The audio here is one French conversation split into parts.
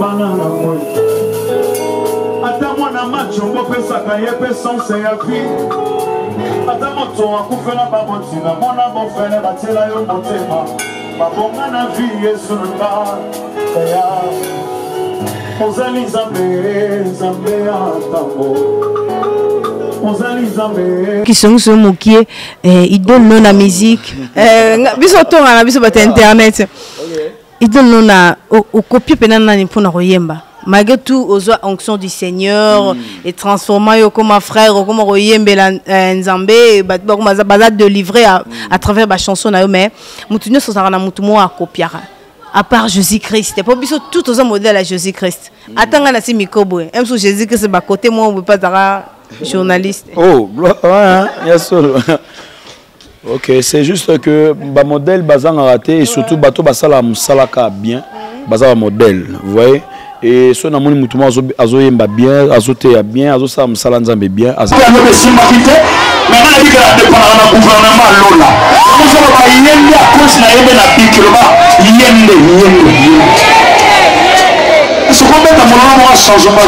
Olembana na moi. Ata mwana machongo pesa kaye pesa ya vie. Ata moto akufela babotina mona bofele batela yo motema. Babonga na vie Yesu nanga. Ya. Ozali Zambe atambo. Qui sont sur Moukié, ils donnent la musique. Biso tonga na biso bata internet. Ils donnent na au copie penana ni pour na royemba. Malgré tout, aux onctions du Seigneur et transformant yo comme un frère, comme royembe la Nzambe, comme bazat de livrer à travers ma chanson na yo mais mutunyo so na mutumo a copiara. À part Jésus-Christ, c'est pas biso tout aux modèle à Jésus-Christ. Attends na si mikobo. Même sur Jésus-Christ ba côté moi on peut pas dara journaliste. Oh, ouais, ok, c'est juste que le modèle bazan a raté et surtout bateau basala musalaka bien, bazan modèle, vous voyez. Et si on a mon moutouma azoyemba bien, azote bien, azosa musala nzambe bien. Maintenant il y a des gouvernement lola. Nous sommes pas yende à cause na yende na pikirba yende. Est-ce qu'on met dans mon nom un changement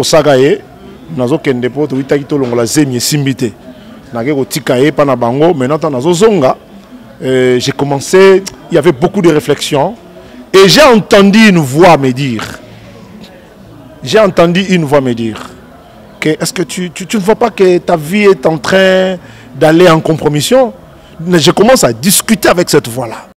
Sagaye nazo kende po to itaki to longola zemi simbité nake ko tikaye pana bango maintenant nazo zonga j'ai commencé, il y avait beaucoup de réflexions et j'ai entendu une voix me dire que est-ce que tu ne vois pas que ta vie est en train d'aller en compromission? Je commence à discuter avec cette voix-là.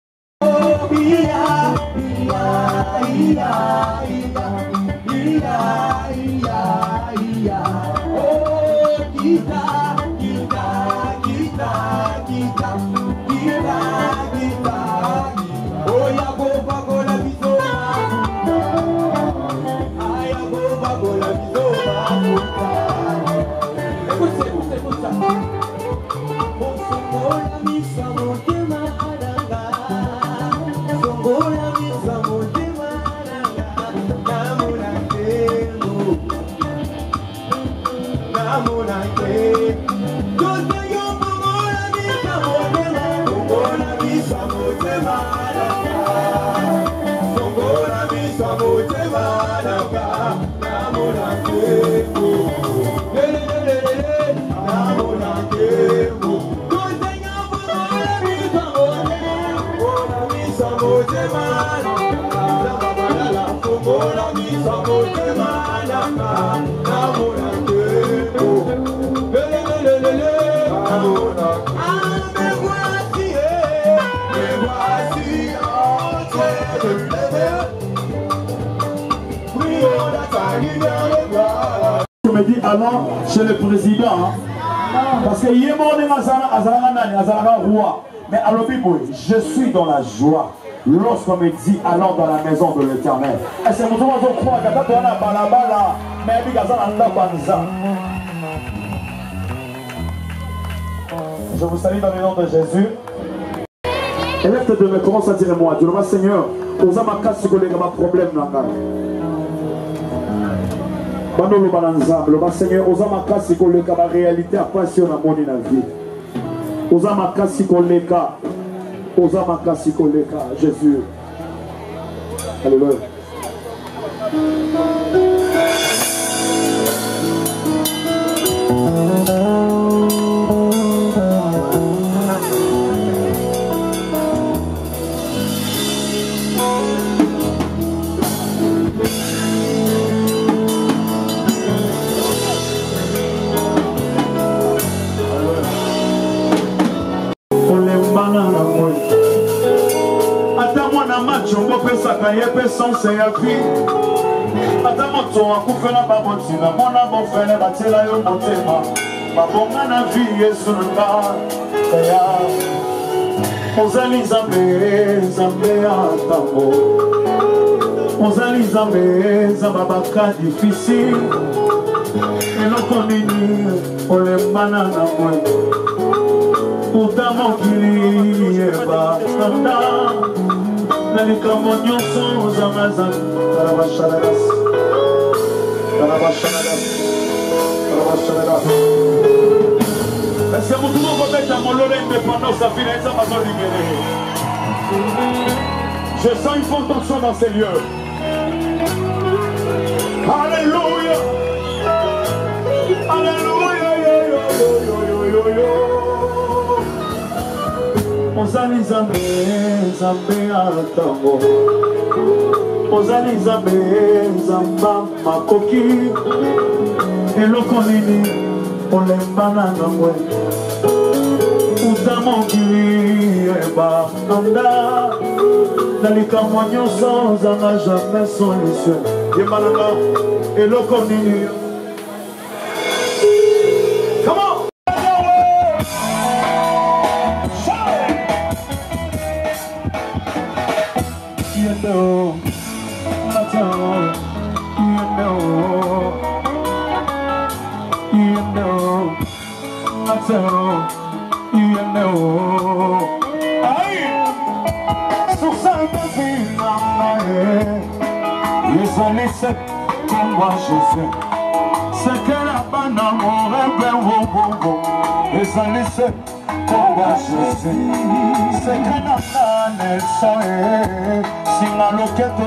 Je me dis allons chez le président hein? Parce que roi mais alors je suis dans la joie lorsqu'on me dit allons dans la maison de l'Éternel. Et c'est mon tour de croire que tu as balabala mais je vous salue dans le nom de Jésus. Élève de me commence à dire moi, Dieu le Seigneur, aux amakas sur les problèmes le Seigneur, aux amakas sur les réalité appassionne à mon vie. Aux amakas sur les cas, aux amakas sur les cas, Jésus. Alléluia. Chongo pesa kaye pesa ya vie. Ata moto akufela babotina mona bofele batela yo motema. Babonga na vie Yesu nanga. Ya. Ozali Zambe atambo. Ozali Zambe baka difficile. Eloko nini olembana na moi. Utamokili eba anda. nalikambo nyonso ozanga nzambe kalabashaladas kalabashaladas kalabashaladas. Est-ce que vous pouvez mettre mon lot d'indépendance à finir ça va se libérer? Je sens une forte tension dans ces lieux. Alléluia. Alléluia. Ozali Nzambe, Nzambe atango. Ozali Nzambe, Nzamba makoki. Eloko nini olembana nangwe. Utamokili eba nanda. Nalikambo nyonso ozanga jamais solution. Yemalanga eloko nini. Come on. Comme moi Jésus, c'est que la banne mon rêve et ça laisse comme moi Jésus, c'est que la banne si la loquette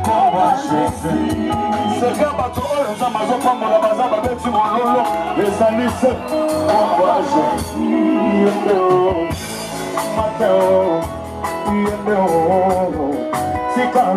comme moi Jésus, c'est que bateau les amazons comme la bazar avec mon lolo et ça laisse comme moi Jésus, Mateo, si quand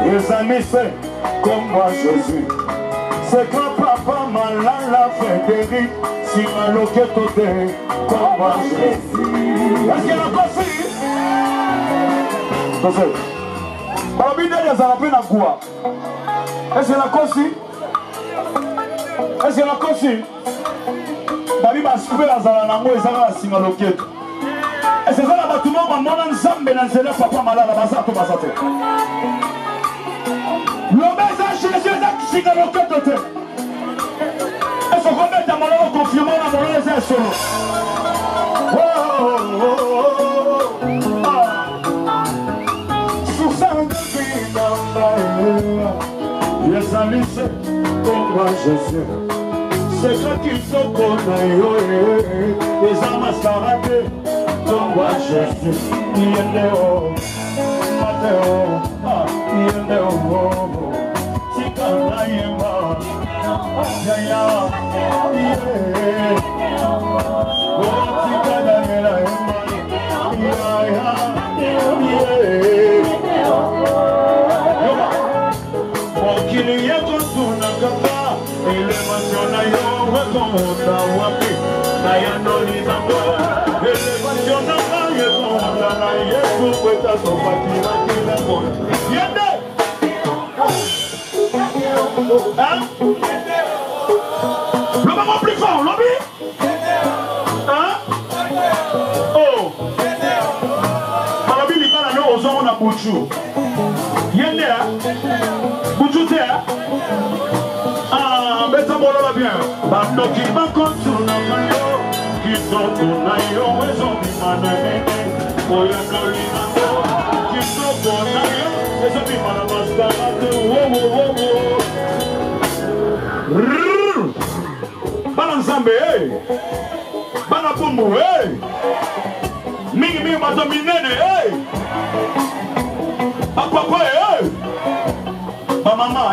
les amis c'est comme moi Jésus, c'est que papa malala Frédéric, si ma loquette comme moi Jésus. Est-ce qu'il y a la passie? Barabide les arabes na quoi? Est-ce qu'il y a la cosi? Est-ce qu'il y a la cosi? Babi va souper la zalanamo et ça va si ma loquette. Est-ce que ça la bâtiment va mon ensemble dans ce papa malala basa to basate? Jésus est qui le cœur de terre. Est-ce qu'on met dans mon confinement dans mon les solo? Sous ça on devine les amis c'est comme moi Jésus. C'est que qu'il faut qu'on aille les âmes mascaradées comme moi Jésus. Il est là, Mathéo, il est là. Hein? Le moment plus fort, lobby? Hein? Oh! Marabi, il va aller aux hommes, on a Bouchou. Yende, Bouchou, t'es, ah, mais ça va bien. Bando qui m'a contourné, qui sont tournés, ils ont mis ma nez. Pour y aller, qui sont tournés, ils ont mis ma mascarade. Bana Nzambe, Bana Pumbu, Mingi Mato Minene, Papa, Maman,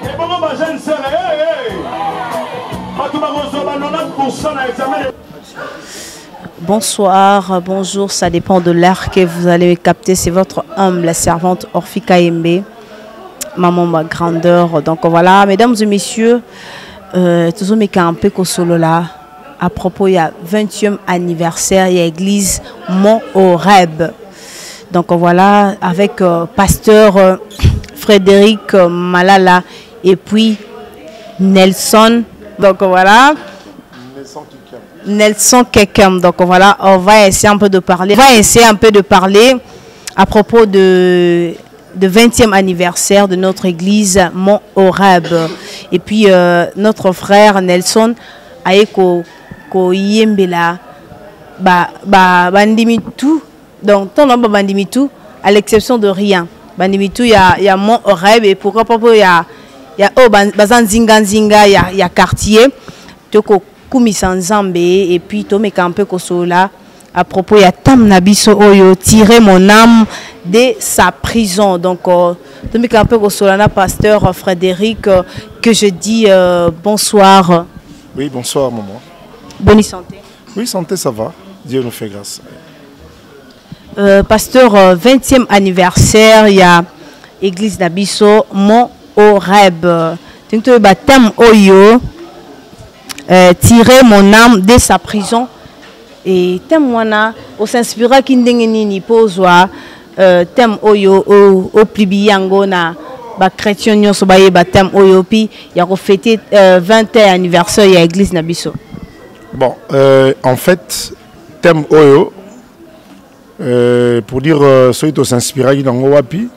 et maman, ma jeune sœur, Bonsoir, bonjour, ça dépend de l'heure que vous allez capter. C'est votre humble servante Orphika Yembe, maman ma grandeur. Donc voilà, mesdames et messieurs, toujours mes campés solo là. à propos, il y a 20e anniversaire, il y a l'église Mont-Horeb. Donc voilà, avec pasteur Frédéric Malala et puis Nelson. Donc voilà. Nelson Kekem. Donc voilà, on va essayer un peu de parler. À propos de 20e anniversaire de notre église Mont-Horeb. Et puis notre frère Nelson a ko yembela bandimitu. Donc ton nom bandimitu à l'exception de rien. Bandimitu il y a Mont-Horeb et pourquoi pas il y a bazan zinga il y a quartier toko kumisa nzambe et puis to me camper kosola. À propos, il y a Tam Nabiso Oyo, tirer mon âme de sa prison. Donc, je me campe au Solana, pasteur Frédéric, que je dis bonsoir. Oui, bonsoir, maman. Bonne santé. Oui, santé, ça va. Dieu nous fait grâce. Pasteur, 20e anniversaire, il y a Église Nabiso, Mont-Horeb. Donc, Tam Oyo, tirer mon âme de sa prison. Et thème wana o s'inspira kindenge nini pozwa thème oyo o plibiyango na ba chrétien nyonso ba yeba thème oyo pi ya ko fêter 20e anniversaire ya église na biso. Bon, en fait thème oyo pour dire ceux qui s'inspira nango wapi,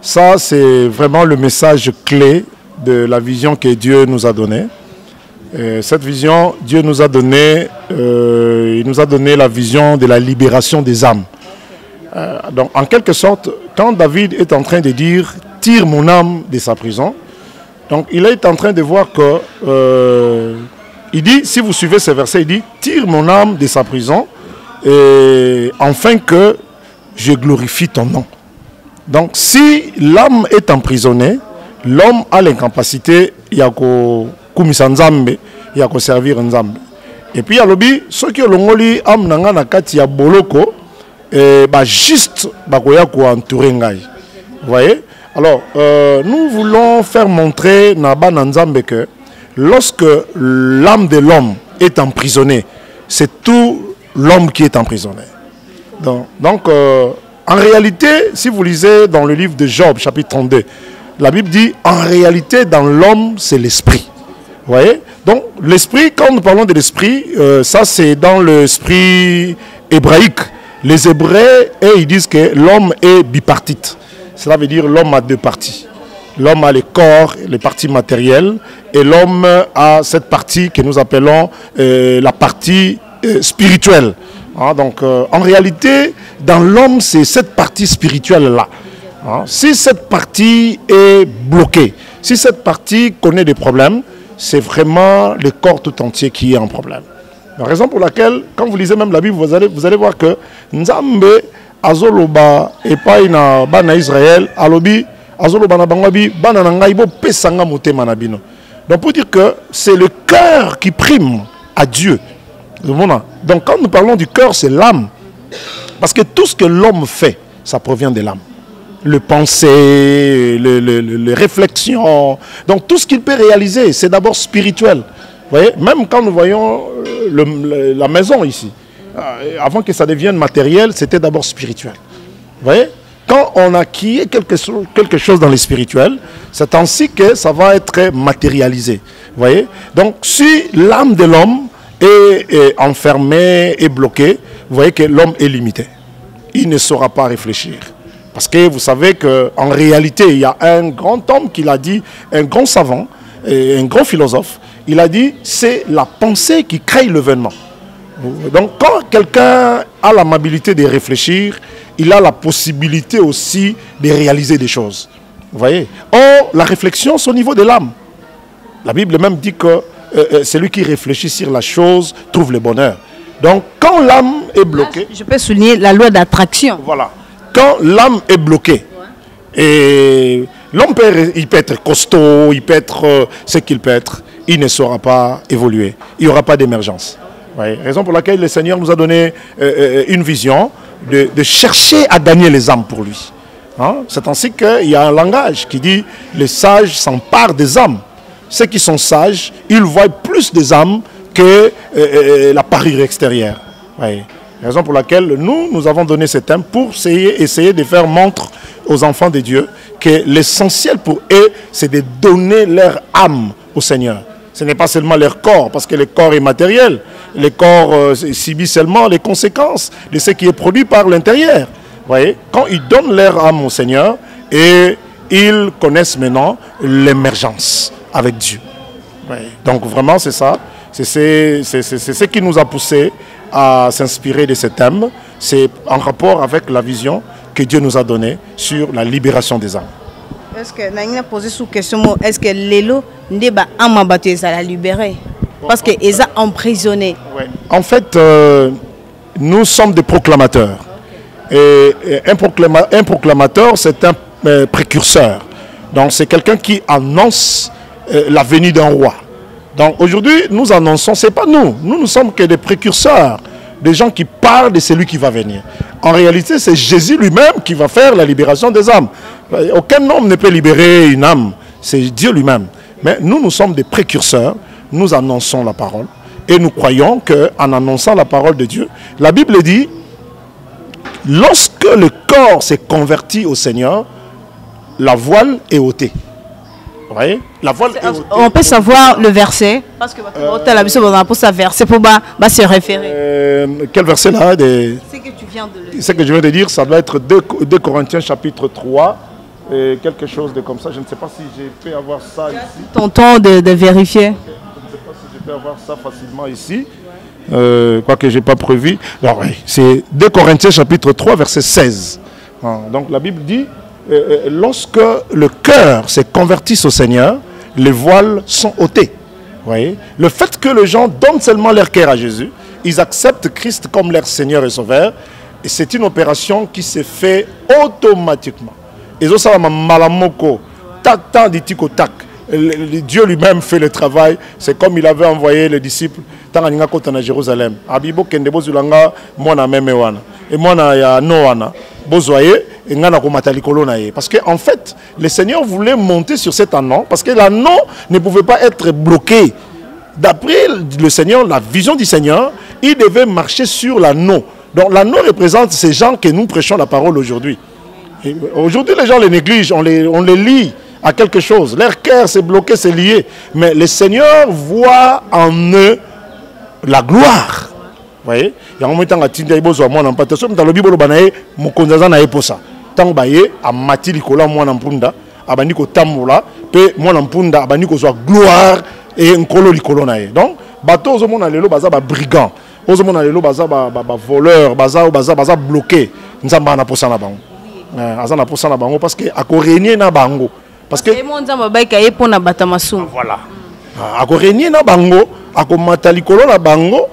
ça c'est vraiment le message clé de la vision que Dieu nous a donnée. Cette vision, Dieu nous a donné, il nous a donné la vision de la libération des âmes. Donc, en quelque sorte, quand David est en train de dire « tire mon âme de sa prison », donc il est en train de voir que, il dit, si vous suivez ce verset, il dit « tire mon âme de sa prison, et afin que je glorifie ton nom ». Donc, si l'âme est emprisonnée, l'homme a l'incapacité, il y a kumisa nzambe ya ko servir nzambe. Et puis alobi ceux qui longoli am nanga na kati ya boloko ba juste ba koya ko entourer ngai. Vous voyez? Alors nous voulons faire montrer na ba nzambe que lorsque l'âme de l'homme est emprisonnée, c'est tout l'homme qui est emprisonné. Donc en réalité, si vous lisez dans le livre de Job chapitre 32, la Bible dit en réalité dans l'homme c'est l'esprit. Vous voyez? Donc l'esprit, quand nous parlons de l'esprit, ça c'est dans l'esprit hébraïque. Les Hébreux, ils disent que l'homme est bipartite. Cela veut dire l'homme a deux parties. L'homme a le corps, les parties matérielles, et l'homme a cette partie que nous appelons la partie spirituelle. Hein, donc en réalité, dans l'homme, c'est cette partie spirituelle-là. Hein, si cette partie est bloquée, si cette partie connaît des problèmes, c'est vraiment le corps tout entier qui est en problème. La raison pour laquelle, quand vous lisez même la Bible, vous allez voir que Nzambe azoloba epai na bana Israël alobi azoloba na bangabi bana na ngai bo pesanga motema na bino. Donc pour dire que c'est le cœur qui prime à Dieu. Donc quand nous parlons du cœur, c'est l'âme. Parce que tout ce que l'homme fait, ça provient de l'âme. Le penser, les réflexions. Donc tout ce qu'il peut réaliser, c'est d'abord spirituel. Vous voyez, même quand nous voyons la maison ici, avant que ça devienne matériel, c'était d'abord spirituel. Vous voyez, quand on acquiert quelque chose dans le spirituel, c'est ainsi que ça va être matérialisé. Vous voyez, donc si l'âme de l'homme est enfermée et bloquée, vous voyez que l'homme est limité. Il ne saura pas réfléchir. Parce que vous savez qu'en réalité, il y a un grand homme qui l'a dit, un grand savant, et un grand philosophe, il a dit, c'est la pensée qui crée l'événement. Donc quand quelqu'un a l'amabilité de réfléchir, il a la possibilité aussi de réaliser des choses. Vous voyez? Or, la réflexion, c'est au niveau de l'âme. La Bible même dit que celui qui réfléchit sur la chose trouve le bonheur. Donc quand l'âme est bloquée... Je peux souligner la loi d'attraction. Voilà. Quand l'âme est bloquée, et l'homme peut être costaud, il peut être ce qu'il peut être, il ne saura pas évoluer. Il n'y aura pas d'émergence. Raison pour laquelle le Seigneur nous a donné une vision de chercher à gagner les âmes pour lui. Hein? C'est ainsi qu'il y a un langage qui dit les sages s'emparent des âmes. Ceux qui sont sages, ils voient plus des âmes que la parure extérieure. Oui. Raison pour laquelle nous avons donné ce thème pour essayer de faire montre aux enfants de Dieu que l'essentiel pour eux, c'est de donner leur âme au Seigneur. Ce n'est pas seulement leur corps, parce que le corps est matériel. Le corps subit seulement les conséquences de ce qui est produit par l'intérieur. Voyez, quand ils donnent leur âme au Seigneur, et ils connaissent maintenant l'émergence avec Dieu. Voyez. Donc vraiment, c'est ça. C'est ce qui nous a poussé à s'inspirer de ce thème. C'est en rapport avec la vision que Dieu nous a donnée sur la libération des âmes. Est-ce que Nangina posé sous question, est-ce que l'élo n'est pas amabaté à la libérer? Parce qu'ils sont emprisonnés. Ouais. En fait, nous sommes des proclamateurs. Et un proclamateur, c'est un précurseur. Donc c'est quelqu'un qui annonce la venue d'un roi. Donc aujourd'hui, nous annonçons, ce n'est pas nous. Nous ne sommes que des précurseurs, des gens qui parlent de celui qui va venir. En réalité, c'est Jésus lui-même qui va faire la libération des âmes. Aucun homme ne peut libérer une âme, c'est Dieu lui-même. Mais nous, nous sommes des précurseurs, nous annonçons la parole. Et nous croyons qu'en annonçant la parole de Dieu, la Bible dit, lorsque le corps s'est converti au Seigneur, la voile est ôtée. Vous voyez? La voile est ôtée. On peut savoir le verset. Parce que la Bible pour ça verset pour se référer. Quel verset là? C'est que tu viens de le dire. Ce que je viens de dire, ça doit être 2 Corinthiens chapitre 3. Quelque chose de comme ça. Je ne sais pas si je peux avoir ça ici. Ton temps de vérifier. Je ne sais pas si je peux avoir ça facilement ici. Quoique je n'ai pas prévu. C'est 2 Corinthiens chapitre 3 verset 16. Donc la Bible dit, lorsque le cœur s'est converti au Seigneur, les voiles sont ôtées. Voyez? Le fait que les gens donnent seulement leur cœur à Jésus, ils acceptent Christ comme leur Seigneur et Sauveur, et c'est une opération qui se fait automatiquement. Et ça, malamoko, tac, tac, dit tico tac. Dieu lui-même fait le travail. C'est comme il avait envoyé les disciples tant à Jérusalem. Abibo kendebo zulanga mona memewana. Et mona ya noana. Bozoye et ngana ko matalikolo na ye. Parce que en fait, le Seigneur voulait monter sur cet anneau parce que l'anneau ne pouvait pas être bloqué. D'après le Seigneur, la vision du Seigneur, il devait marcher sur l'anneau. Donc l'anneau représente ces gens que nous prêchons la parole aujourd'hui. Aujourd'hui, les gens les négligent, on les lie à quelque chose. Leur cœur s'est bloqué, c'est lié. Mais le Seigneur voit en eux la gloire. Vous voyez? Il y a un moment où il y a un moment où il y a un tant baye a mati likola mwana mpunda abandi ko tambola pe mwana mpunda abandi ko zo gloire et nkolo likolo na ye. Donc bato ozo mona lelo baza ba brigand, ozo mona lelo baza ba voleur, baza bloqué. Nzamba na posa na bango. Azana posa na bango parce que ako régner na bango. Parce que nzamba ba ka ye pona batamasu. Voilà. Ako régner na bango, ako mata likolo na bango.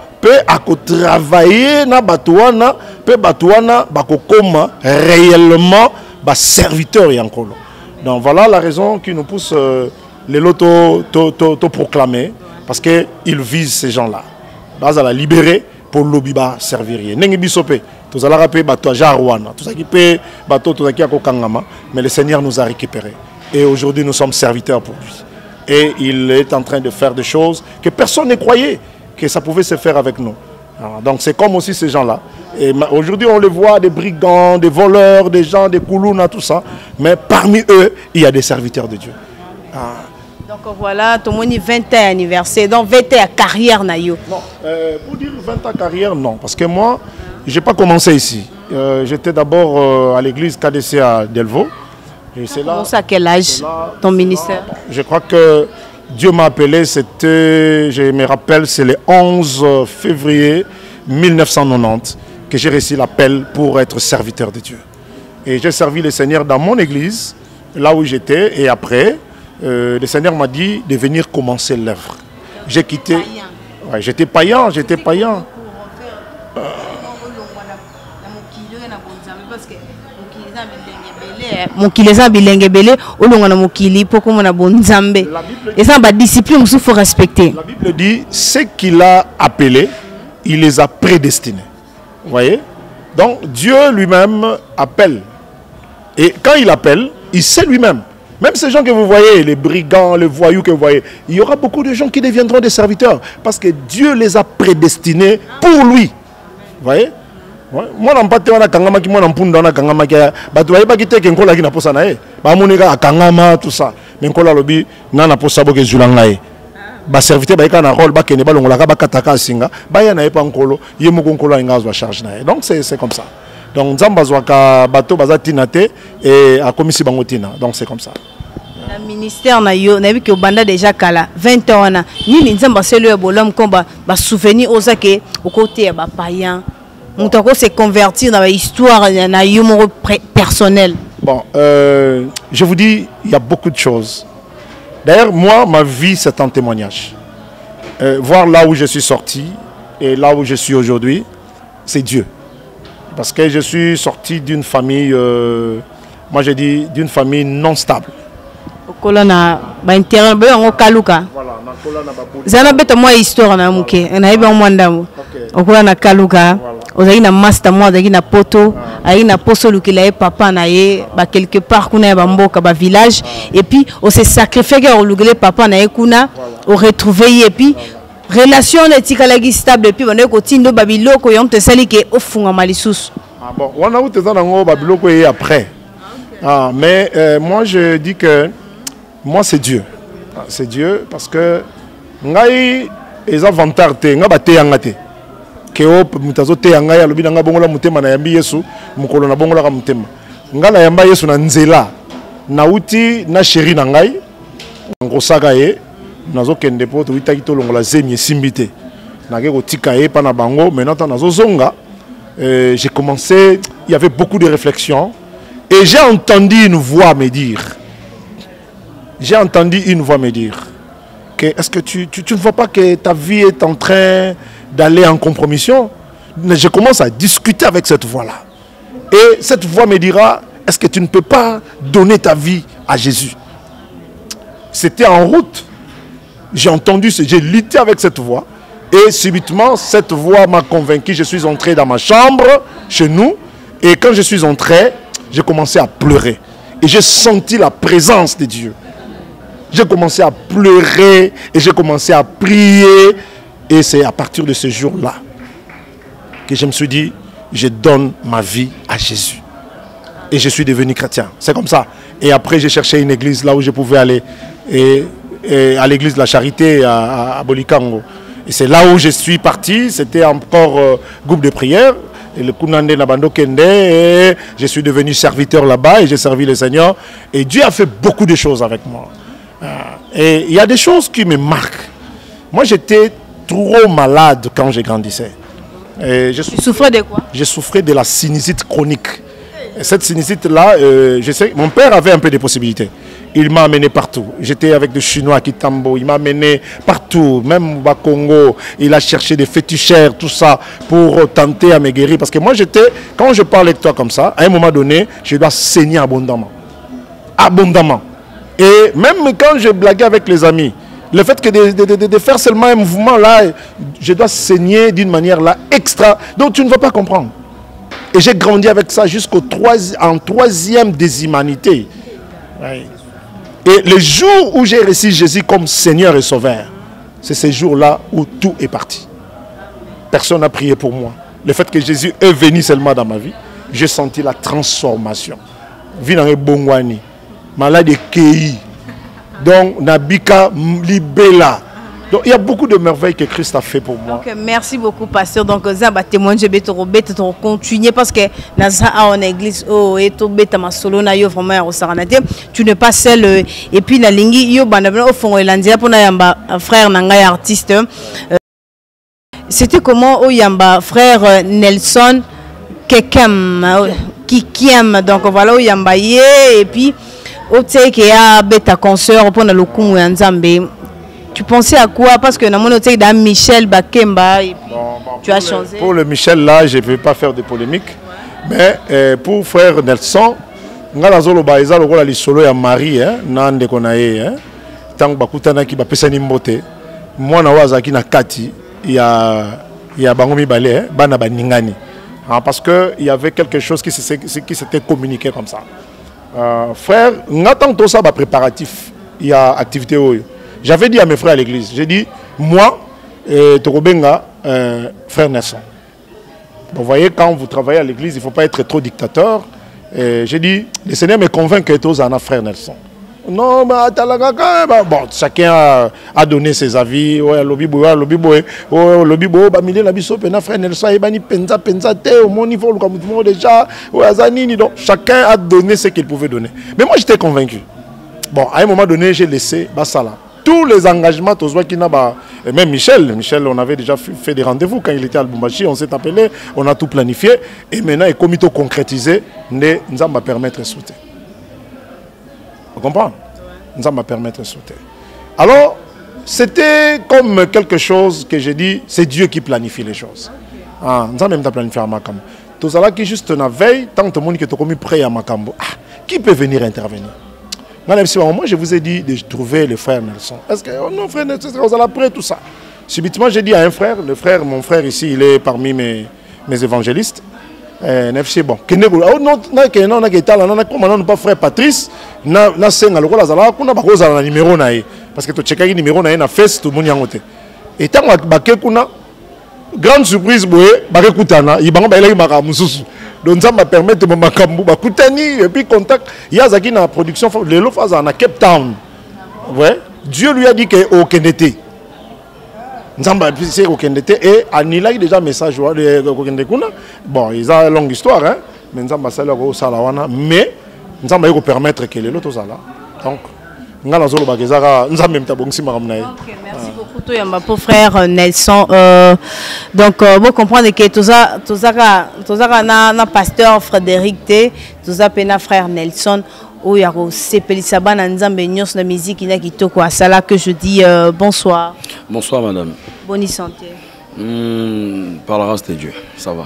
À travailler na batouana pe batouana bakokoma réellement ba serviteur yankolo. Donc voilà la raison qui nous pousse les loto to proclamer parce que ils visent ces gens-là. Bas à la libérer pour l'obiba servir. Nengi bisope tous ala rapé bato jarwana tout ça qui peut bato tout ça qui akokangama mais le Seigneur nous a récupérés et aujourd'hui nous sommes serviteurs pour lui. Et il est en train de faire des choses que personne ne croyait que ça pouvait se faire avec nous. Alors, donc c'est comme aussi ces gens-là. Et aujourd'hui on les voit, des brigands, des voleurs, des gens, des koulouna, tout ça. Mais parmi eux, il y a des serviteurs de Dieu. Donc voilà, tout le monde 20 ans anniversaire, donc 20 ans carrière naïo. Non, pour dire 20 ans carrière, non. Parce que moi, je n'ai pas commencé ici. J'étais d'abord à l'église KDC à Delvaux. Et c'est là. À quel âge ton ministère? Je crois que Dieu m'a appelé, c'était, je me rappelle, c'est le 11 février 1990 que j'ai reçu l'appel pour être serviteur de Dieu. Et j'ai servi le Seigneur dans mon église, là où j'étais, et après, le Seigneur m'a dit de venir commencer l'œuvre. J'ai quitté... Ouais, j'étais païen. Mokili za bilenge belé olonga na mokili poko mona bonzambe et ça ba discipline il faut respecter. La Bible dit ce qu'il a appelé, il les a prédestinés. Vous voyez? Donc Dieu lui-même appelle. Et quand il appelle, il sait lui-même Même ces gens que vous voyez, les brigands, les voyous que vous voyez, il y aura beaucoup de gens qui deviendront des serviteurs parce que Dieu les a prédestinés pour lui. Vous voyez? Moi, je ne sais pas si je suis un peu de temps, je tout ça. Mais je suis un peu de ba serviteur ba na rôle ba kene ba longola ba kataka singa ba ya na epa nkolo ye moko nkolo ingazwa charge na. Donc c'est comme ça. Donc nzamba zwaka bato baza tinate et a komisi bango tina. Donc c'est comme ça. Le ministère na yo na bi ke banda déjà kala 20 ans na ni nzamba selo ya bolom komba ba souvenir osake au côté ba païen. Moutako se convertir dans l'histoire na yo mo personnel. Bon, je vous dis, il y a beaucoup de choses. D'ailleurs, moi, ma vie, c'est un témoignage. Voir là où je suis sorti et là où je suis aujourd'hui, c'est Dieu. Parce que je suis sorti d'une famille, moi je dis, d'une famille non stable. Voilà, zana beta moi histoire na muke na ibe mwandamo okola na kaluka ozali na master moi ozali na poto ali na poso lukila e papa na ye ba quelque part kuna ba mboka ba village et puis on se sacrifier au lukile papa na ye kuna au retrouver et puis relation etikala stable et puis on ko tindo babiloko yom te sali ke ofunga malisusu. Ah bon, on a où te ça ngo babiloko et après. Ah mais moi je dis que moi c'est Dieu. C'est Dieu parce que ngai eza vantar te nga bate yanga te ke op mutazo te yanga ya lobina nga bongola mutema na yambi Yesu mukolo na bongola ka mutema nga na yamba Yesu na nzela na uti na chéri na ngai ngosaka ye nazo kende poto witaki to longola zemi simbite na ke kotika ye pa na bango maintenant nazo zonga j'ai commencé, il y avait beaucoup de réflexions et j'ai entendu une voix me dire que est-ce que tu ne vois pas que ta vie est en train d'aller en compromission? Je commence à discuter avec cette voix-là. Et cette voix me dira, est-ce que tu ne peux pas donner ta vie à Jésus? C'était en route. J'ai entendu, j'ai lutté avec cette voix. Et subitement, cette voix m'a convaincu. Je suis entré dans ma chambre, chez nous. Et quand je suis entré, j'ai commencé à pleurer. Et j'ai senti la présence de Dieu. J'ai commencé à pleurer et j'ai commencé à prier. Et c'est à partir de ce jour-là que je me suis dit, je donne ma vie à Jésus. Et je suis devenu chrétien. C'est comme ça. Et après, j'ai cherché une église là où je pouvais aller. Et à l'église de la Charité à Bolikango. Et c'est là où je suis parti. C'était encore groupe de prière. Et le Kunande Nabando Kende. Et je suis devenu serviteur là-bas et j'ai servi le Seigneur. Et Dieu a fait beaucoup de choses avec moi. Et il y a des choses qui me marquent. Moi, j'étais trop malade quand je grandissais. Tu souffrais de quoi? Je souffrais de la sinusite chronique. Et cette sinusite-là, je sais, mon père avait un peu de possibilités. Il m'a amené partout. J'étais avec des Chinois qui Kitambo. Il m'a amené partout, même au Congo. Il a cherché des féticheurs, tout ça, pour tenter à me guérir. Parce que moi, quand je parle avec toi comme ça, à un moment donné, je dois saigner abondamment. Abondamment. Et même quand je blaguais avec les amis, le fait que de faire seulement un mouvement là, je dois saigner d'une manière là extra. Donc tu ne vas pas comprendre. Et j'ai grandi avec ça jusqu'en troisième des humanités. Oui. Et le jour où j'ai reçu Jésus comme Seigneur et Sauveur, c'est ce jour-là où tout est parti. Personne n'a prié pour moi. Le fait que Jésus est venu seulement dans ma vie, j'ai senti la transformation. Vinare Bongwani. Malade de Kei, donc Nabika Libela. Donc il y a beaucoup de merveilles que Christ a fait pour moi. Donc, merci beaucoup, pasteur. Donc ça va témoigner, je vais te continuer parce que dans en église, oh et tout bête ma solo na yo vraiment au saranate. Tu n'es pas seul et puis la lingi yo bandabla au fond elandia pour na yamba frère nanga artiste. C'était comment au yamba frère Nelson Kekem Kikiem. Donc voilà au yamba et puis tu pensais à quoi? Parce que dans Michel Bakemba, tu as changé. Pour le Michel là, je ne vais pas faire de polémique. Ouais. Mais pour frère Nelson, nga lazolo ba eza lokola lisolo ya Marie nande konaye tango bakutana ki bapesa ni mbote mwana wazaki na kati ya bango mibale bana baningani parce que il y avait quelque chose qui s'était communiqué comme ça. frère, on attend tout ça, préparatif. Il y a activité. J'avais dit à mes frères à l'église, j'ai dit, moi, Tokobenga, frère Nelson. Vous voyez, quand vous travaillez à l'église, il ne faut pas être trop dictateur. J'ai dit, le Seigneur me convainc que tous en a frère Nelson. Non, mais bon, chacun a donné ses avis. Frère Nelson, au mon niveau, déjà, donc chacun a donné ce qu'il pouvait donner. Mais moi, j'étais convaincu. Bon, à un moment donné, j'ai laissé Bassala. Tous les engagements, et même Michel, on avait déjà fait des rendez-vous quand il était à Lubumbashi, on s'est appelé, on a tout planifié. Et maintenant, il est concrétisé, nous allons permettre de sauter. Vous comprenez? Nous allons permettre de sauter. Alors, c'était comme quelque chose que j'ai dit, c'est Dieu qui planifie les choses. Nous allons même planifier à Makambo. Tout ça là qui juste la veille, tant que le monde qui est prêt à Makambo, qui peut venir intervenir? Moi, je vous ai dit de trouver le frère Nelson. Est-ce que non, frère Nelson, vous allez après tout ça? Subitement, j'ai dit à un frère, mon frère ici, il est parmi mes évangélistes. Bon, non, pas frère Patrice, parce que tu checkes le numéro na face tout le monde. Et tant que grande surprise, il donc ça m'a permis de me et puis contact. Il y a une production de l'eau à Cape Town. Ouais. Dieu lui a dit qu'il est au Kennedy. Et Anila a déjà un message bon, ils ont une longue histoire, hein? Mais nous avons permettre que les autres soient là. Donc, nous avons même merci beaucoup, pour frère Nelson. Donc, vous comprenez que tout ça, pasteur Frédéric T, tout ça, frère Nelson. où il y a Sepelisaban Nzambe Nyos la musique qui n'a kitoko à Sala que je dis bonsoir. Bonsoir madame. Bonne santé. Par la grâce de Dieu, ça va.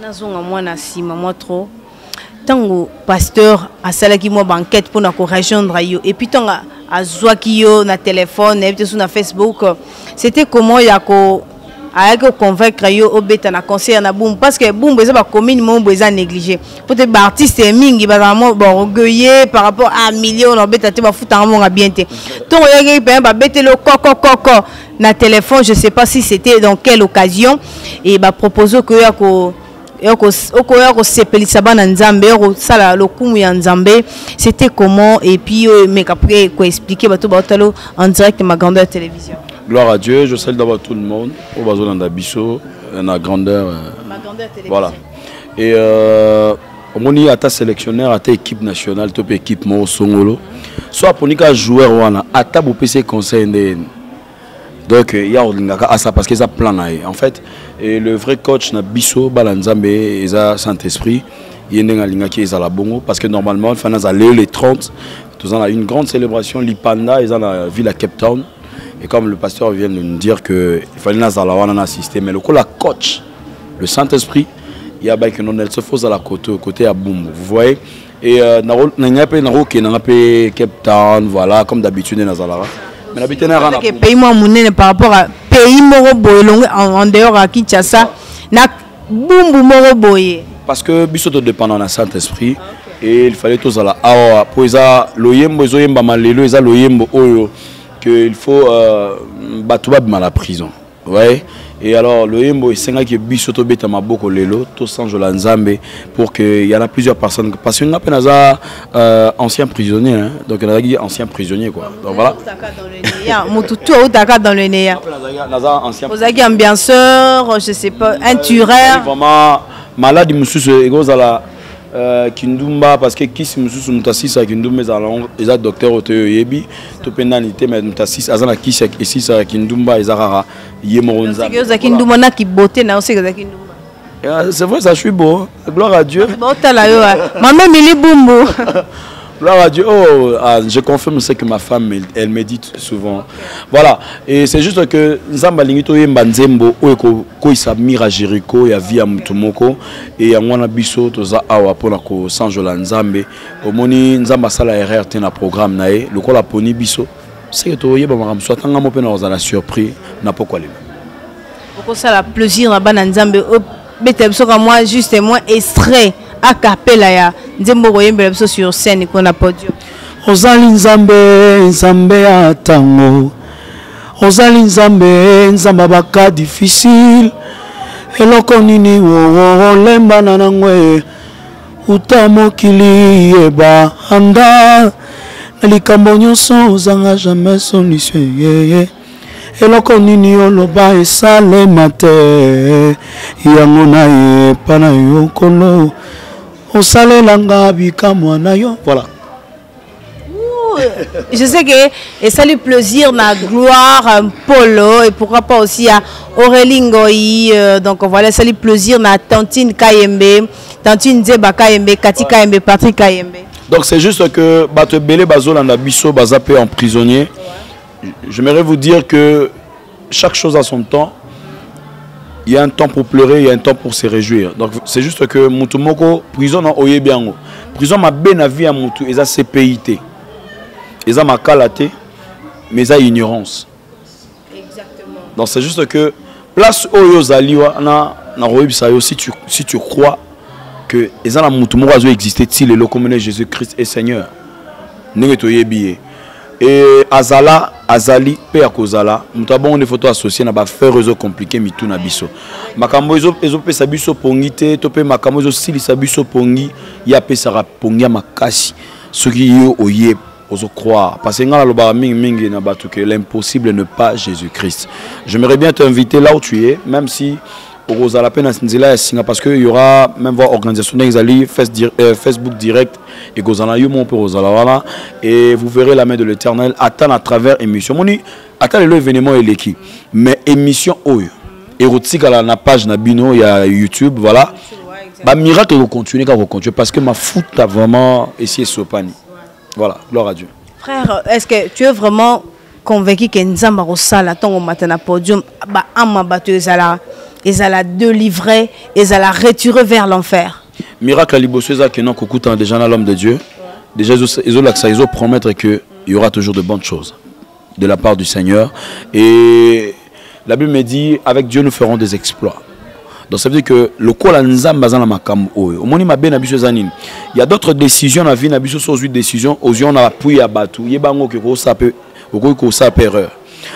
Nazonga moi na sima moi trop. Tango pasteur a Sala qui moi banquette pour na rejoindre yo et puis tango a zoaki yo na téléphone et puis sur na Facebook. C'était comment il y a ko avec convaincre yo obeta na conseil na boum parce que boum beza ba commune mon beza négligé peut-être artiste mingi ba vraiment orgueilleux par rapport à millions obeta te ba futa mon bien te to yaki ben ba betelo koko na téléphone je sais pas si c'était dans quelle occasion et ba proposer que yako sepelisa na nzambe yako sala lokumu ya nzambe c'était comment et puis mais après quoi expliquer ba to ba talo en direct ma grandeur télévision. Gloire à Dieu, je salue d'abord tout le monde. Au besoin d'un biseau, la grandeur. Ma grandeur télévision. Voilà. Et on y a ta sélectionneur, à ta équipe nationale, top équipe mo songolo. Soit pour les joueurs on a ta beau PC conseil. Donc il y a ça parce que ça plan en fait. Et le vrai coach na biseau balanzambe et ça Saint-Esprit. Il y a un linga qui est à la bongo parce que normalement il faut les 30. Tous on a une grande célébration l'Ipanda ils ont la ville à Cape Town. Et comme le pasteur vient de nous dire qu'il fallait assister, mais le coup la coach, le Saint-Esprit, il y a que non elle se pose à la côté à Boum, vous voyez. Et Cape Town, voilà, comme d'habitude dans Zalara. Mais l'habitude n'est rien. Pays moi monnaie par rapport à pays moro boy en dehors à Kinshasa, na Boum moro boy. Parce que biso to dépend dans Saint-Esprit et il fallait tous à la awa pour ça loyembo zoyemba malelo ça loyembo oyo. Il faut battre à la prison. Ouais. Et alors, le Yembo est 5 qui bisoto beta maboko lelo, tout sans Jolanzambe, pour qu'il y en a plusieurs personnes. Parce qu'il y a un ancien prisonnier, hein. Donc il y a un ancien prisonnier quoi. Donc voilà. Dans le Néa. Vous avez un ambianceur, je sais pas, un tueur. Vraiment malade, monsieur, Kindumba parce que qui si mususu mutasisa Kindumba eza docteur oteyo yebi to penalité mais mutasisa azana kisi ici ça Kindumba ezara yemoronza c'est Kindumba na ki beauté na aussi Kindumba c'est vrai ça je suis beau gloire à Dieu botala yo maman mili bumbu gloire à Dieu. Oh, je confirme ce que ma femme elle médite souvent. Voilà. Et c'est juste que Nzamba lingito yemba nzembo oeko ko isamira Jericho ya via mutumoko et ya mwana biso toza awa pona ko sanjola nzambe omoni Nzamba sala erreur te na programme nae lokola poni biso c'est que to yeba makamso atanga mo pe na ozala surpris na pourquoi les pourquoi ça la plaisir na bana nzambe bete biso ka moi juste moi extrait a capella ya nzembo koyembela biso sur scène ko na podium. Ozali nzambe nzambe ya tango. Ozali nzambe nzamba baka difficile. Eloko nini wo lemba na nangwe. Utamokili eba anda. Nalikambo nyonso ozanga jamais solution. Eloko nini oloba esale mate. Yango na ye pana yo kolo. Osale langa bikamwa na yo. Voilà. Je sais que et ça lui plaisir na gloire Polo et pourquoi pas aussi à Aurélie Ngoyi, donc voilà ça lui plaisir na Tantine Kayembe, Tantine Zeba Kayembe, Kati Kayembe, Patrick Kayembe. Donc c'est juste que Bato Belé Bazolanda Bisso Bazapé en prisonnier. J'aimerais vous dire que chaque chose a son temps. Il y a un temps pour pleurer, il y a un temps pour se réjouir. Donc c'est juste que Moutoumoko, prison en Oyebiango. Prison ma belle vie à Moutou, et ça c'est CPIT. Ils ont ma qualité, mais ils ont ignorance. Exactement. Donc c'est juste que place où si tu crois que ils ont la moutoumou a existé si le commun Jésus-Christ est Seigneur. Et Azali pe akozala mutabon des photos associées na ba faire réseau compliqué mitu na biso. Makambo ezo pesa biso pongi te to pe makambo ezo silisa biso pongi ya pesa pongi makasi. Ce qui yo oye ozo croire parce que ngala loba mingi na batu que l'impossible n'est pas Jésus-Christ. J'aimerais bien t'inviter là où tu es, même si au la peine parce qu'il y aura même voir organisation Facebook direct et et vous verrez la main de l'Éternel attendre à travers émission. Moni attendre l'événement et l'équipe mais émission oyo érotique à la page Nabino il y a YouTube voilà. Bah miracle vous continuez quand vous continuez parce que ma foot a vraiment essayé sopani. Voilà, gloire à Dieu. Frère, est-ce que tu es vraiment convaincu que Nzamba Rosala ton matin à podium ba amma batteuse à ils allaient délivrer, ils allaient retirer vers l'enfer. Miracle à l'ibosseuse qui n'ont qu'autant déjà dans l'homme de Dieu. Déjà ils ont promettre qu'il y aura toujours de bonnes choses de la part du Seigneur. Et la Bible me dit avec Dieu nous ferons des exploits. Donc ça veut dire que le col Nzamba dans ma cam au moni ma ben abiso zanine. Il y a d'autres décisions na vie na biso sur une décision aux yeux on a appuyé à batu. Yebango que ça peut erreur.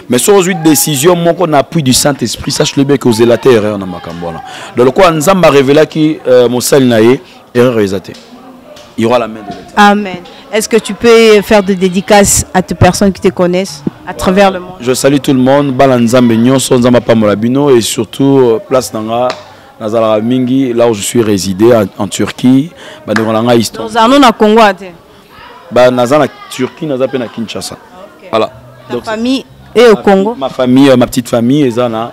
Mais sur une décision, mon qu'on appuie du Saint-Esprit, sache-le bien que vous avez la erreur dans ma cambola. Dans le quoi, nous avons révélé que mon sel naïe erreur réalisée. Il y aura la main de l'Éternel. Amen. Est-ce que tu peux faire des dédicaces à tes personnes qui te connaissent à travers le monde? Je salue tout le monde. Balanzambe Nyonso, Nzamba Pamolabino et surtout place Nanga, Nazala Mingi, là où je suis résidé en Turquie. Banderolanga Istanbul. Nous allons au Congo. Nazala Turquie, Nazala Pena Kinshasa. Voilà. Ta famille et au Congo. Ma famille, ma petite famille est en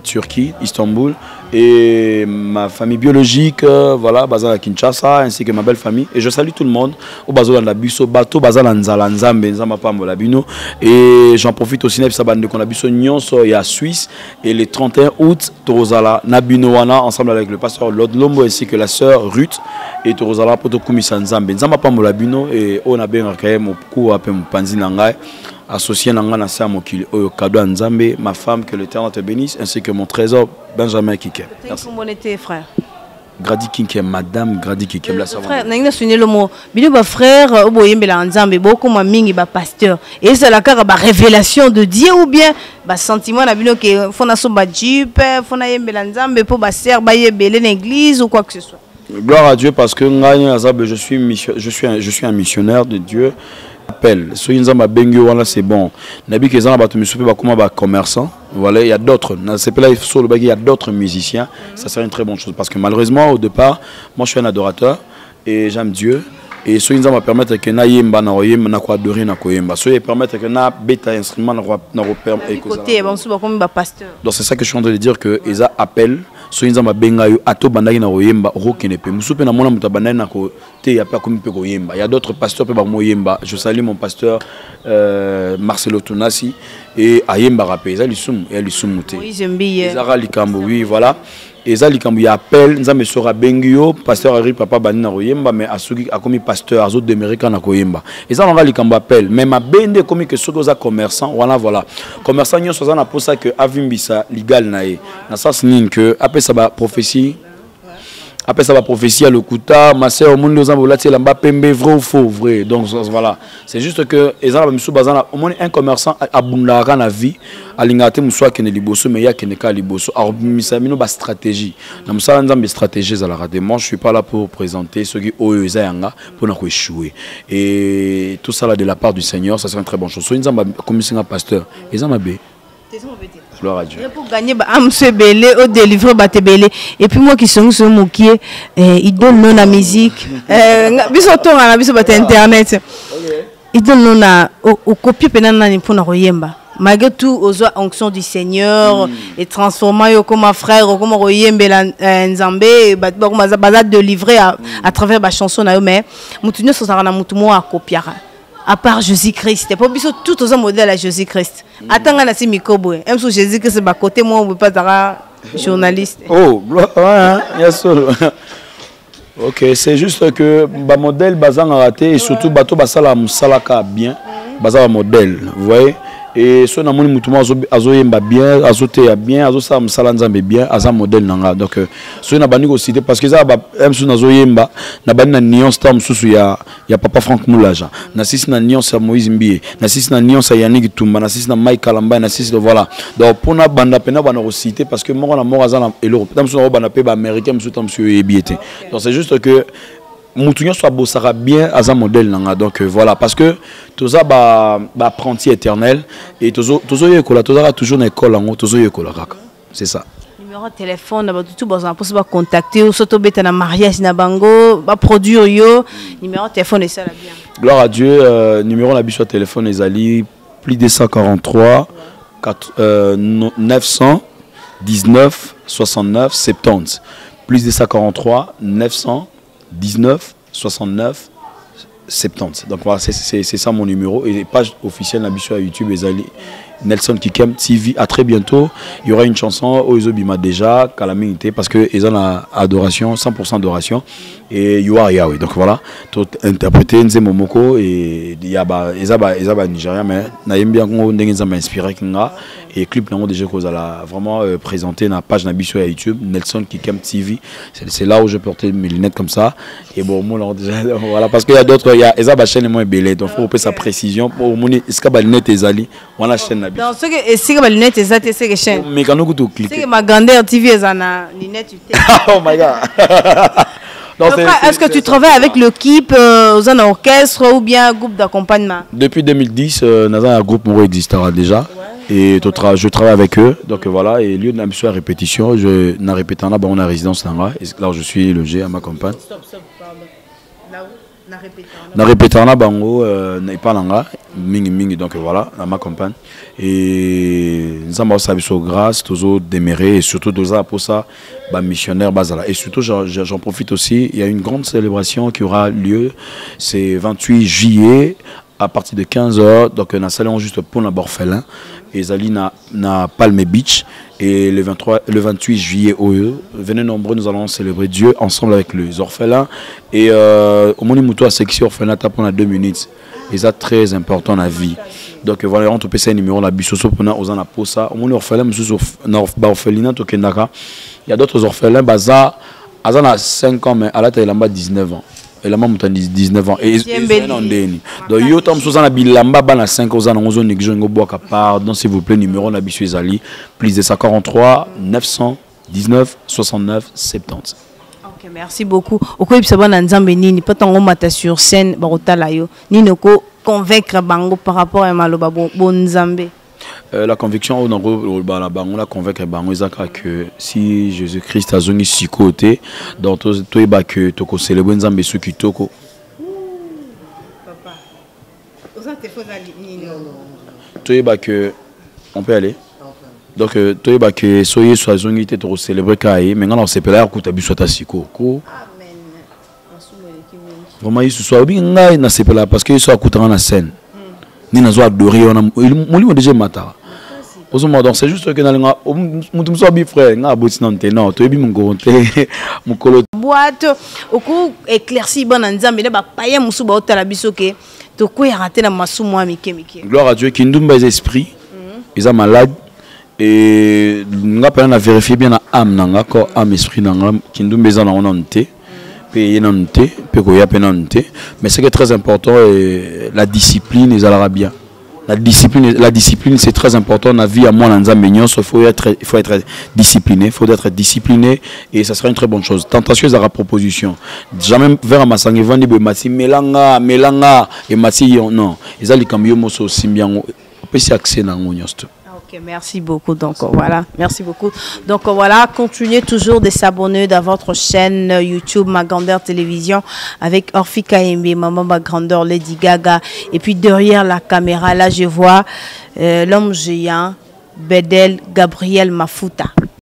Turquie, Istanbul, et ma famille biologique, voilà, basée à Kinshasa, ainsi que ma belle famille. Et je salue tout le monde au Bazo la Biso, Bato, Bazala Nzambe, Nzamapamolabino. Et j'en profite aussi de Sabane de Konabiso Nyonso et à Suisse. Et le 31 août, Torozala Nabinowana, ensemble avec le pasteur Lord Lombo ainsi que la sœur Ruth. Et Torozala Potokumi Sanzambe, Nzamapamolabino et Onabe Rakaem, Oku Apem Panzi Nangai. Associé Nangana Samokili, Kado Nzambe, ma femme, que l'Éternel te bénisse, ainsi que mon trésor, Benjamin Kike. Merci. Bon été, frère. Grady Kike, madame Grady Kike. Frère, n'a sonné le mot. Bido frère, Oboyembela Nzambe, beaucoup ma mingi ba pasteur. Et c'est la cara ba révélation de Dieu ou bien ba sentiment na bino que fona so ba jipe, fona yembela Nzambe pour ba ser ba yebele l'église ou quoi que ce soit. Gloire à Dieu parce que je suis un missionnaire de Dieu. Appel ceux qui ont bengi voilà c'est bon nabi que ça ba to misupe ba kuma ba commerçant voilà il y a d'autres c'est là sur le bagage il y a d'autres musiciens ça serait une très bonne chose parce que malheureusement au départ moi je suis un adorateur et j'aime Dieu et ceux qui ont permettre que na yemba na oyemba na ko adorer na ko yemba ceux qui permettre que na bêta instrument na repère et côté bon sous comme ba pasteur donc c'est ça que je suis en train de dire que ils appellent ceux qui ont benga yo ato bandaki na oyemba rokene pe musupe na mona mutabandaki na ko te ya pa comme pe ko yemba il y a d'autres pasteurs pe ba moyemba je salue mon pasteur Marcelo Tunasi et ayemba rapé ils alisum et alisumuté ils ara likambo oui voilà et ça likambo ya appel nzambe sora bengio pasteur Ari papa bani na koyemba mais asuki akomi pasteur azo demeurer kana koyemba et ça on va likambo appel mais ma bende komi que ceux qui commerçant voilà commerçant nyonso za na posa que avimbisa legal na e na sens nini que après ça ba prophétie après ça va prophétie à l'okuta ma sœur au monde aux gens là c'est là pembe vrai ou faux vrai donc voilà c'est juste que ezala ba misu bazana au moins un commerçant abundaka na vie alingate muswa kene liboso mais ya kene ka liboso alors misamino ba stratégie na musala nzambe stratégie za la raté moi je suis pas là pour présenter ceux qui oeza yanga pour na ko échouer et tout ça là de la part du Seigneur ça c'est une très bonne chose so nzamba comme un pasteur ezama be gloire à Dieu. Pour gagner, je belé, au délivrer, et puis moi qui suis sur mon qui il donne non la musique. Biso ton à la biso internet. Il donne non à au copie penana pour na royemba. Malgré tout, aux onctions du Seigneur et transformer comme un frère, comme royembe nzambe, comme bazade de livrer à travers ma chanson na yo mais mutunyo so na mutumo a copiara. À part Jésus-Christ, pour biso tout aux modèles à Jésus-Christ. Attends na si mikobo, même si Jésus-Christ c'est à côté moi on veut pas être journaliste. Oh, ouais, yes sir. OK, c'est juste que ba modèle bazang raté et surtout bato basala musalaka bien, bazala modèle, vous voyez? Et so na moni mutumo azoyemba bien, azoteya bien, azosala musala nzambe bien, aza modèle nanga. Donc so na bani ko citer parce que ça ba mso nazoyemba na bani na nuance tam susu ya papa Franck Moulaja. Na sisi na nuance ya Moïse Mbie, na sisi na nuance ya Yannick Tumba, na sisi na Mike Kalamba, na sisi voilà. Donc pour na banda pena bana ko citer parce que moko na moko aza na Europe. Tam so bana pe ba américain mso tam so ebiete. Donc c'est juste que Moutounion soit beau, ça bien à un modèle. Donc voilà, parce que tout ça va apprenti éternel et tout ça toujours une école, c'est ça. Numéro de téléphone, tout possible contacter ou surtout un mariage na bango, produire yo numéro de téléphone et ça là bien. Gloire à Dieu, numéro de téléphone est ali plus de 143 919 69 70 plus de 143 919 69 70. Donc voilà, c'est ça mon numéro. Et page officielle Nabiso à YouTube, Ezali Nelson Kikem TV. À très bientôt. Il y aura une chanson Oizo Bima déjà, Calamité, parce que ils ont adoration, 100% adoration. Et You Are Yahweh. Donc voilà, tout interprété Nze Momoko et il y a Ezaba Nigeria, mais Naïm bien qu'on m'a inspiré kinga et clip n'a déjà qu'on a vraiment présenté dans la page Nabiso à YouTube, Nelson Kikem TV. C'est là où je portais mes lunettes comme ça. Et bon, moi déjà voilà parce qu'il y a d'autres, il y a Ezaba chaîne et moi belé. Donc faut faire sa précision pour mon est-ce que lunettes Ezali, on la chaîne Nabiso. Donc ce que est-ce que lunettes Ezali c'est que chaîne. Mais quand nous tout cliquer. C'est que ma grandeur TV ezana lunettes tu Oh my god. Est-ce que tu travailles avec l'équipe, un orchestre ou bien un groupe d'accompagnement? Depuis 2010, un groupe Moro existera déjà. Ouais. Et je travaille avec eux. Donc voilà, et lieu de la mission à répétition, je n'ai répété là, on a résidence là. Là où je suis logé à ma campagne. Stop, pardon. Là où na répété là, bango, n'est pas là, mingi, donc voilà, à ma campagne. Et nous avons sabiso grâce, toujours déméré et surtout tous pour ça, missionnaire Bazala. Et surtout, j'en profite aussi, il y a une grande célébration qui aura lieu, c'est 28 juillet à partir de 15h. Donc, nous allons juste pour la orphelin. Et Zali na Palme Beach. Et le 28 juillet, venez nombreux, nous allons célébrer Dieu ensemble avec les orphelins. Et au Monimuto à section orphelin, tapons 2 minutes. Et ça très important dans la vie. Donc voilà, on peut passer un numéro la bisoso pour nous en apposer ça. Au moins orphelin, monsieur orphelinat au Kendaka. Il y a d'autres orphelins, baza, a 5 ans mais à la taille il a 19 ans. Et la maman a 19 ans. Et donc yo tam so na bilamba bana 5 ans na ngozo nigjo ngobo ka pardon s'il vous plaît numéro na biso ezali plus de 143 919 69 70. Ok, merci beaucoup. Okoyi bisaba na nzambe nini pas tango mata sur scène barotala yo nini ko convaincre bango par rapport à maloba bon nzambe. La conviction on la convaincre bango ezaka que si Jésus-Christ a zongi si côté dans toi ba que toko célébrer nzambe su kitoko. Papa. Oza te faut nini toi ba que on peut aller. Donc toi ba que soyez soit zongi te toko célébrer kai mais ngana sepela kuta biso ta siko ko. Amen. Vraiment il se soit bien ngai na sepela parce que il soit kuta na scène. Ni na zo adorer on a déjà mata. Donc c'est juste que dans mon frère nga boti non non to ebi mon gonte mon kolo boîte oku éclairci bon nzambe na ba paye musu ba otala biso ke to ko ya rater na masumu amike. Gloire à Dieu qui ndumba les esprits ils sont malades et nga pa na vérifier bien na âme nanga ko âme esprit nanga kindumbe za na onante pe nante pe ko ya pe nante mais ce qui est très important la discipline et ça bien. La discipline c'est très important dans la vie à moi dans il faut être discipliné, et ça sera une très bonne chose. Tentation à la proposition. Jamais vers ma sangue vandi be mati melanga et mati non. Ils allaient comme yo moso simbian peut si accès na ngonyosto. Ok, merci beaucoup. Donc voilà, merci beaucoup. Donc voilà, continuez toujours de s'abonner dans votre chaîne YouTube Ma Grandeur Télévision avec Orphy Kayembe, Maman Ma Grandeur, Lady Gaga. Et puis derrière la caméra, là je vois l'homme géant, Bedel Gabriel Mafuta.